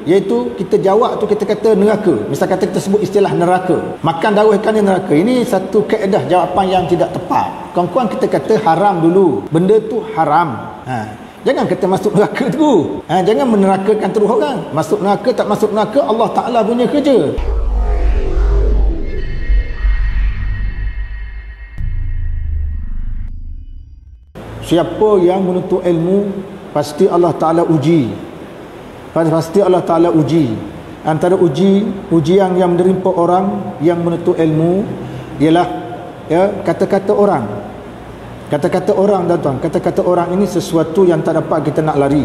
iaitu kita jawab tu kita kata neraka. Misal kata kita sebut istilah neraka, makan darah ikan neraka. Ini satu kaedah jawapan yang tidak tepat. Kawan-kawan, kita kata haram dulu, benda tu haram. Jangan kata masuk neraka tu. Jangan menerakakan terus orang. Masuk neraka tak masuk neraka, Allah Ta'ala punya kerja. Siapa yang menuntut ilmu, pasti Allah Ta'ala uji. Pasti Allah Ta'ala uji. Antara ujian yang menerima orang yang menuntut ilmu ialah kata-kata orang. Kata-kata orang, tuan-tuan, kata-kata orang ini sesuatu yang tak dapat kita nak lari.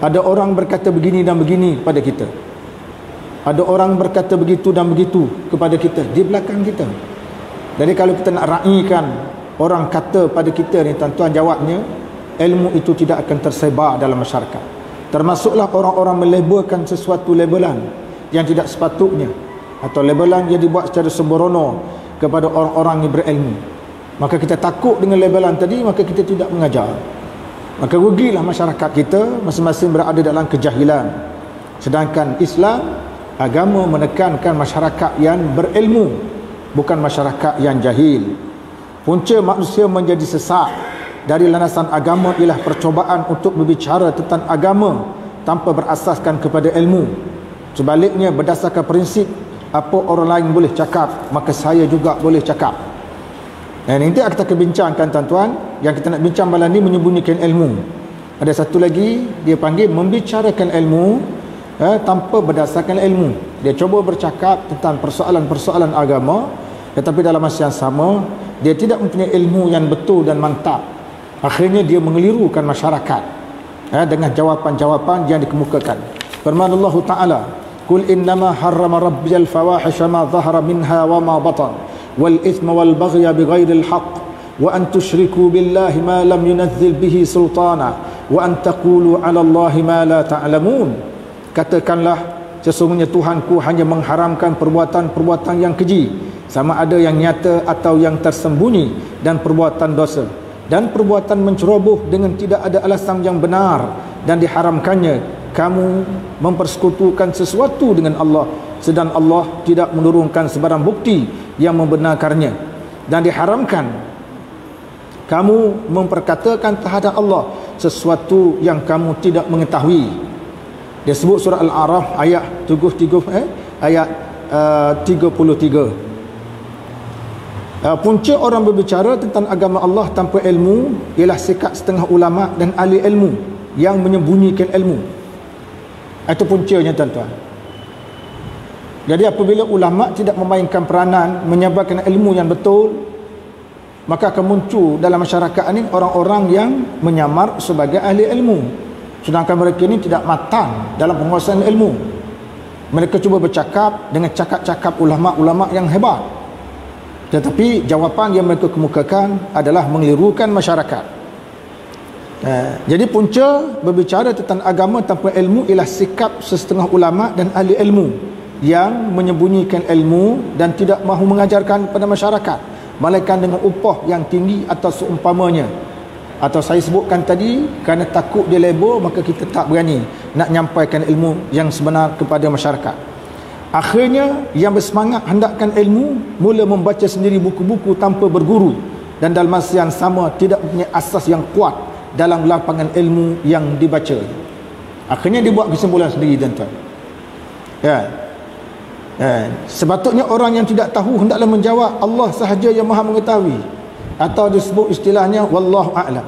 Ada orang berkata begini dan begini pada kita. Ada orang berkata begitu dan begitu kepada kita di belakang kita. Jadi kalau kita nak raikan orang kata pada kita ni, tuan-tuan, jawabnya ilmu itu tidak akan tersebar dalam masyarakat. Termasuklah orang-orang melabelkan sesuatu labelan yang tidak sepatutnya, atau labelan yang dibuat secara sembrono kepada orang-orang yang berilmu. Maka kita takut dengan labelan tadi, maka kita tidak mengajar. Maka rugilah masyarakat kita masing-masing berada dalam kejahilan. Sedangkan Islam, agama, menekankan masyarakat yang berilmu, bukan masyarakat yang jahil. Punca manusia menjadi sesat dari landasan agama ialah percobaan untuk berbicara tentang agama tanpa berasaskan kepada ilmu. Sebaliknya, berdasarkan prinsip apa orang lain boleh cakap, maka saya juga boleh cakap. Dan ini kita akan bincangkan, tuan-tuan. Yang kita nak bincang malam ni menyembunyikan ilmu. Ada satu lagi, dia panggil membicarakan ilmu tanpa berdasarkan ilmu. Dia cuba bercakap tentang persoalan-persoalan agama, tetapi dalam masa yang sama dia tidak mempunyai ilmu yang betul dan mantap. Akhirnya dia mengelirukan masyarakat dengan jawapan-jawapan yang dikemukakan. Firman Allah Ta'ala, "Qul innama harrama rabbiyal fawahisha ma dhahara minha wa ma batan wal ithma wal baghya bighairil haqq wa an tusyriku billahi ma lam yunazzil bihi sultana wa an taqulu 'ala Allahi ma la ta'lamun." Katakanlah, sesungguhnya Tuhanku hanya mengharamkan perbuatan-perbuatan yang keji, sama ada yang nyata atau yang tersembunyi, dan perbuatan dosa dan perbuatan menceroboh dengan tidak ada alasan yang benar, dan diharamkannya kamu mempersekutukan sesuatu dengan Allah, sedang Allah tidak menurunkan sebarang bukti yang membenarkannya, dan diharamkan kamu memperkatakan terhadap Allah sesuatu yang kamu tidak mengetahui. Dia sebut surah Al-A'raf ayat 33. Punca orang berbicara tentang agama Allah tanpa ilmu ialah sikap setengah ulama dan ahli ilmu yang menyembunyikan ilmu. Itu puncanya, tuan-tuan. Jadi apabila ulama tidak memainkan peranan menyebarkan ilmu yang betul, maka akan muncul dalam masyarakat ini orang-orang yang menyamar sebagai ahli ilmu, sedangkan mereka ini tidak matang dalam penguasaan ilmu. Mereka cuba bercakap dengan cakap-cakap ulama-ulama yang hebat, tetapi jawapan yang mereka kemukakan adalah mengelirukan masyarakat. Jadi punca berbicara tentang agama tanpa ilmu ialah sikap setengah ulama dan ahli ilmu yang menyembunyikan ilmu dan tidak mahu mengajarkan pada masyarakat, melainkan dengan upah yang tinggi atau seumpamanya. Atau saya sebutkan tadi, kerana takut dia label, maka kita tak berani nak nyampaikan ilmu yang sebenar kepada masyarakat. Akhirnya yang bersemangat hendakkan ilmu mula membaca sendiri buku-buku tanpa berguru, dan dalam masa yang sama tidak mempunyai asas yang kuat dalam lapangan ilmu yang dibaca. Akhirnya dia buat kesimpulan sendiri, tuan-tuan. Sepatutnya orang yang tidak tahu hendaklah menjawab Allah sahaja yang maha mengetahui, atau disebut istilahnya wallahu a'lam.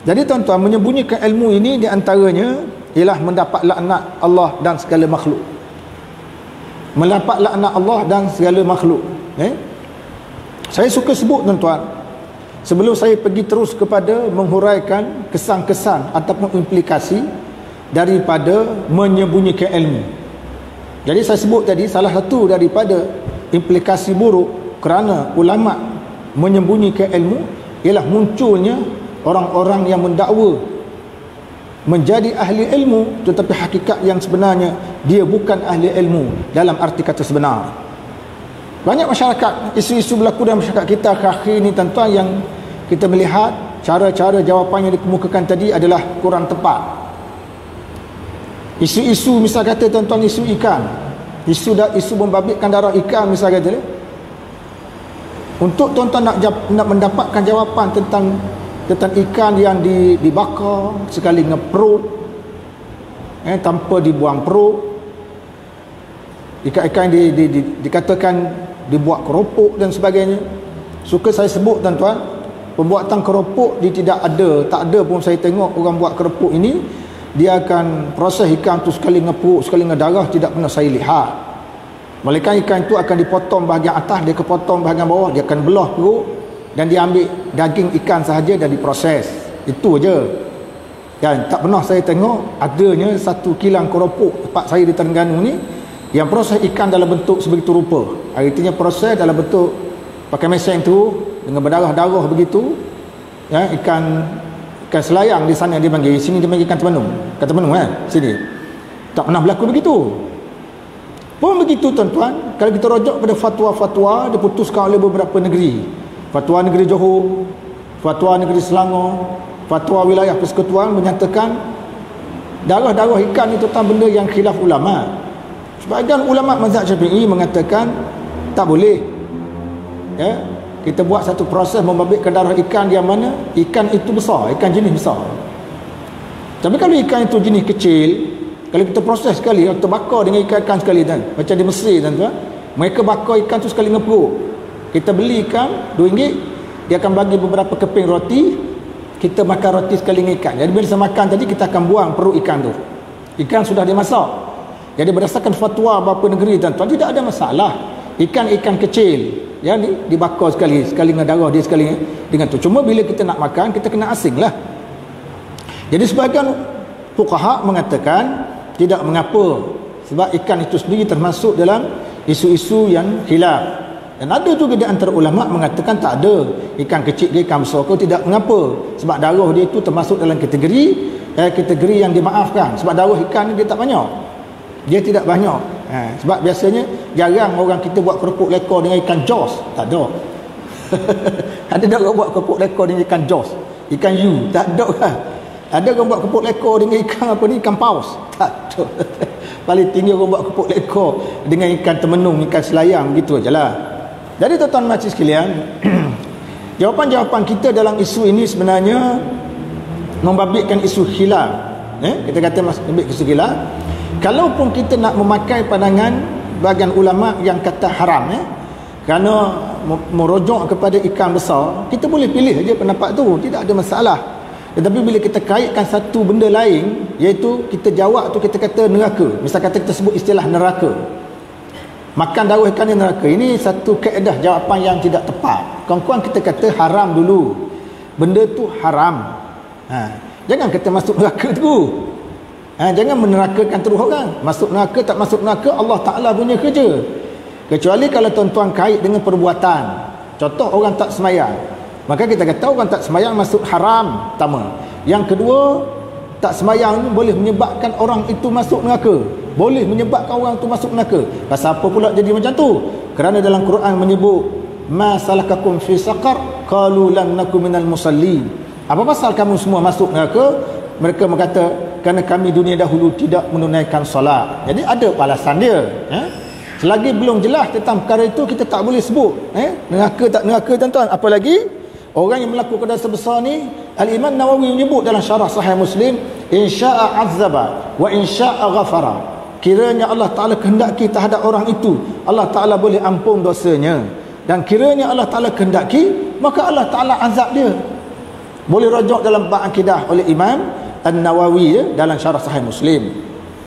Jadi, tuan-tuan, menyembunyikan ilmu ini di antaranya ialah mendapat laknat Allah dan segala makhluk. Mendapat laknat Allah dan segala makhluk. Saya suka sebut, tuan-tuan, sebelum saya pergi terus kepada menghuraikan kesan-kesan ataupun implikasi daripada menyembunyikan ilmu. Jadi saya sebut tadi, salah satu daripada implikasi buruk kerana ulama menyembunyikan ilmu ialah munculnya orang-orang yang mendakwa menjadi ahli ilmu, tetapi hakikat yang sebenarnya dia bukan ahli ilmu dalam arti kata sebenar. Banyak masyarakat, isu-isu berlaku dalam masyarakat kita akhir ini, tuan-tuan, yang kita melihat cara-cara jawapan yang dikemukakan tadi adalah kurang tepat. Isu-isu misal kata tuan-tuan, isu ikan, isu membabitkan darah ikan misal kata, untuk tuan-tuan nak mendapatkan jawapan tentang ikan yang dibakar sekali ngeperut, tanpa dibuang perut, ikan-ikan dikatakan dibuat keropok dan sebagainya. Suka saya sebut tuan-tuan, pembuatan keropok tak ada pun saya tengok orang buat keropok ini dia akan proses ikan tu sekali ngeperut, sekali ngedarah, tidak pernah saya lihat. Melainkan ikan itu akan dipotong bahagian atas, dia kepotong bahagian bawah, dia akan belah perut dan dia ambil daging ikan sahaja dan diproses. Itu je. Dan tak pernah saya tengok adanya satu kilang keropok tempat saya di Terengganu ni yang proses ikan dalam bentuk sebegitu rupa. Artinya proses dalam bentuk pakai mesin tu dengan berdarah-darah begitu. Ya, ikan selayang di sana dia panggil, sini dia panggil ikan temenung. Ikan temenung sini. Tak pernah berlaku begitu. Pun begitu tuan-tuan, kalau kita rujuk pada fatwa-fatwa diputuskan oleh beberapa negeri. Fatwa negeri Johor, fatwa negeri Selangor, fatwa wilayah persekutuan menyatakan darah-darah ikan itu tentang benda yang khilaf ulama. Sebahagian ulama mazhab Syafi'i mengatakan tak boleh. Ya, kita buat satu proses membabitkan darah ikan yang mana ikan itu besar, ikan jenis besar. Tapi kalau ikan itu jenis kecil, kalau kita proses sekali, kita bakar dengan ikan sekali dan macam di Mesir tuan-tuan, mereka bakar ikan tu sekali ngeperut. Kita beli ikan RM2, dia akan bagi beberapa keping roti, kita makan roti sekali dengan ikan. Jadi bila saya makan tadi, kita akan buang perut ikan tu. Ikan sudah dimasak. Jadi berdasarkan fatwa beberapa negeri tuan-tuan, tidak ada masalah ikan-ikan kecil yang dibakar sekali dengan darah dia sekali dengan tu. Cuma bila kita nak makan, kita kena asing lah. Jadi sebahagian fuqaha mengatakan tidak mengapa, sebab ikan itu sendiri termasuk dalam isu-isu yang khilaf. Dan ada juga di antara ulama mengatakan tak ada, ikan kecil dia ikan besar kau tidak mengapa, sebab darah dia itu termasuk dalam kategori yang dimaafkan. Sebab darah ikan ni dia tak banyak, dia tidak banyak. Sebab biasanya jarang orang kita buat kerupuk lekor dengan ikan jos, tak ada. Ada tak orang buat kerupuk lekor dengan ikan jos, ikan yu, tak ada kan. Ada orang buat kerupuk lekor dengan ikan apa ni, ikan paus, tak ada. Paling tinggi orang buat kerupuk lekor dengan ikan temenung, ikan selayang, gitu ajalah. Jadi tuan-tuan majlis sekalian, jawapan-jawapan kita dalam isu ini sebenarnya membabitkan isu khilaf. Kita kata membabitkan isu khilaf. Kalaupun kita nak memakai pandangan bahagian ulama yang kata haram, kerana merujuk kepada ikan besar, kita boleh pilih aja pendapat tu, tidak ada masalah. Tetapi bila kita kaitkan satu benda lain, iaitu kita jawab tu, kita kata neraka, misal kata kita sebut istilah neraka, makan darah ikan ni neraka, ini satu kaedah jawapan yang tidak tepat. Kawan-kawan, kita kata haram dulu, benda tu haram. Jangan kata masuk neraka tu. Jangan menerakakan terus orang. Masuk neraka tak masuk neraka, Allah Ta'ala punya kerja. Kecuali kalau tuan-tuan kait dengan perbuatan. Contoh orang tak semayang, maka kita kata orang tak semayang masuk haram, pertama. Yang kedua, tak semayang boleh menyebabkan orang itu masuk neraka, boleh menyebabkan orang itu masuk neraka. Pasal apa pula jadi macam tu? Kerana dalam Quran menyebut ma salakakum fi saqar qalu lam nakum minal musallin. Apa pasal kamu semua masuk neraka? Mereka berkata kerana kami dunia dahulu tidak menunaikan solat. Jadi ada alasan dia. Selagi belum jelas tentang perkara itu, kita tak boleh sebut neraka tak neraka tuan-tuan. Apalagi orang yang melakukan dosa besar ni, Al-Imam Nawawi menyebut dalam syarah Sahih Muslim, insya'a azaba wa insya'a ghafara. Kiranya Allah Ta'ala kehendaki terhadap orang itu, Allah Ta'ala boleh ampun dosanya, dan kiranya Allah Ta'ala kehendaki, maka Allah Ta'ala azab dia. Boleh rujuk dalam bab akidah oleh Imam An-Nawawi dalam syarah Sahih Muslim.